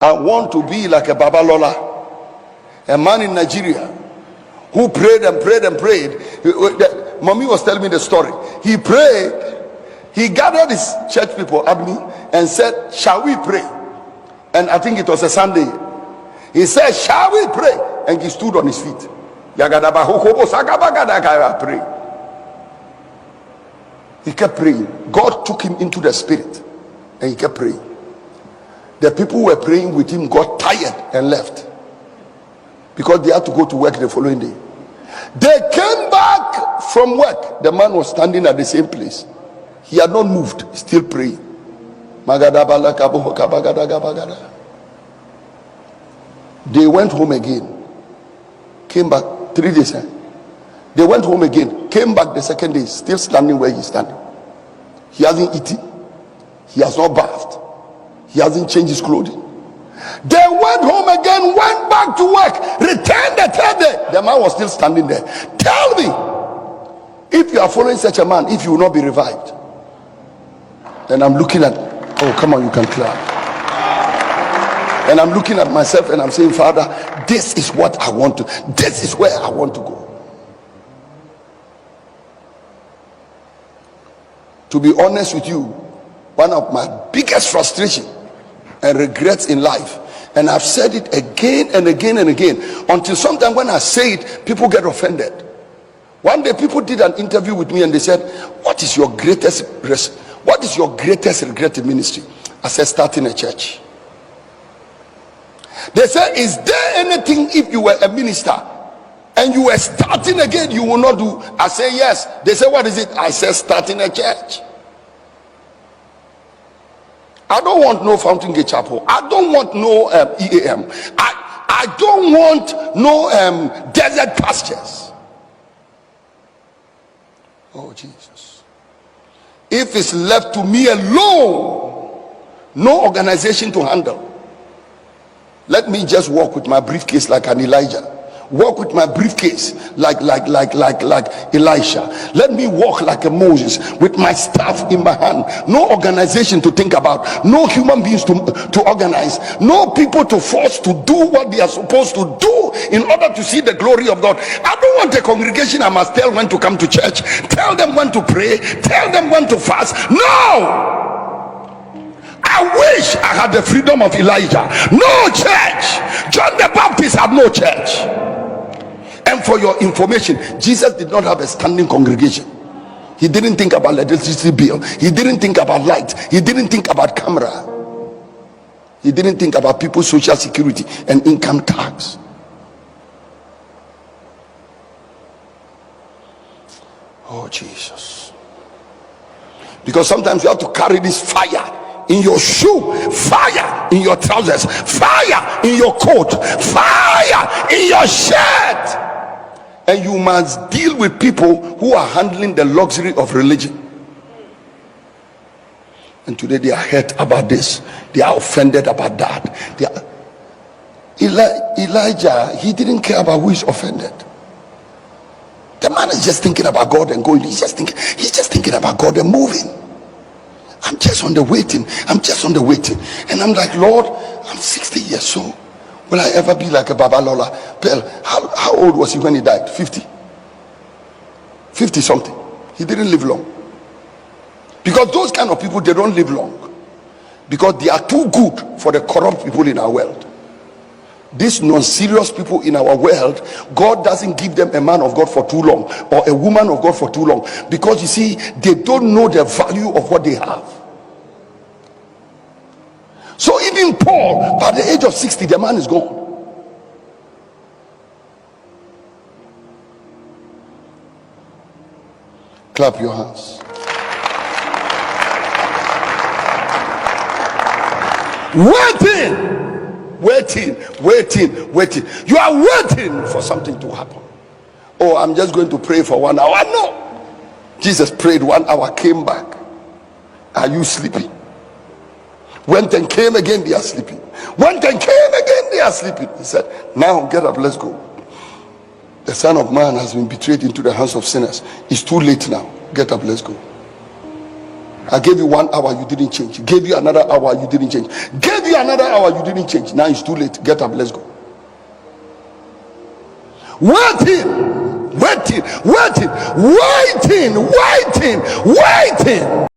I want to be like a Baba Lola, a man in Nigeria who prayed and prayed and prayed. Mommy was telling me the story. He prayed, he gathered his church people at me and said, "Shall we pray?" And I think it was a Sunday. He said, "Shall we pray?" And he stood on his feet. Pray. He kept praying. God took him into the spirit and he kept praying. The people who were praying with him got tired and left because they had to go to work the following day. They came back from work. The man was standing at the same place. He had not moved, still praying. They went home again, came back 3 days. They went home again, came back the second day, still standing where he's standing. He hasn't eaten, he has not bathed, he hasn't changed his clothing. They went home again, went back to work, returned the third day. The man was still standing there. Tell me, if you are following such a man, if you will not be revived. Then I'm looking at, oh come on, you can clap. And I'm looking at myself and I'm saying, Father, this is what I want to, this is where I want to go. To be honest with you, one of my biggest frustration and regrets in life, and I've said it again and again and again, until sometimes when I say it, people get offended. One day people did an interview with me and they said, what is your greatest regret in ministry? I said, starting a church. They said, is there anything if you were a minister and you were starting again you will not do? I say yes. They say, what is it? I said, starting a church. I don't want no Fountain Gate Chapel. I don't want no EAM. I don't want no desert pastures. Oh Jesus, if it's left to me alone, no organization to handle, let me just walk with my briefcase like an Elijah. Walk with my briefcase like Elisha. Let me walk like a Moses with my staff in my hand. No organization to think about, no human beings to organize, no people to force to do what they are supposed to do in order to see the glory of God. I don't want a congregation I must tell when to come to church, tell them when to pray, tell them when to fast. No! I wish I had the freedom of Elijah. No church. John the Baptist had no church. And for your information, Jesus did not have a standing congregation. He didn't think about electricity bill. He didn't think about light. He didn't think about camera. He didn't think about people's social security and income tax. Oh Jesus. Because sometimes you have to carry this fire in your shoe, fire in your trousers, fire in your coat, fire in your shirt. And you must deal with people who are handling the luxury of religion. And today they are hurt about this, they are offended about that. Elijah, he didn't care about who is offended. The man is just thinking about God and going. He's just thinking about God and moving. I'm just on the waiting. And I'm like, Lord, I'm 60 years old. Will I ever be like a Baba Lola? Pearl, how old was he when he died? 50 something. He didn't live long. Because those kind of people, they don't live long. Because they are too good for the corrupt people in our world. These non-serious people in our world, God doesn't give them a man of God for too long or a woman of God for too long, because you see, they don't know the value of what they have. So even Paul, by the age of 60, the man is gone. Clap your hands. Waiting. You are waiting for something to happen. Oh, I'm just going to pray for 1 hour. No. Jesus prayed 1 hour, came back. Are you sleeping? Went and came again, they are sleeping. Went and came again, they are sleeping. He said, now get up, let's go. The Son of Man has been betrayed into the hands of sinners. It's too late now. Get up, let's go. I gave you 1 hour, you didn't change. Gave you another hour, you didn't change. Gave you another hour, you didn't change. Now it's too late. Get up, let's go. Waiting.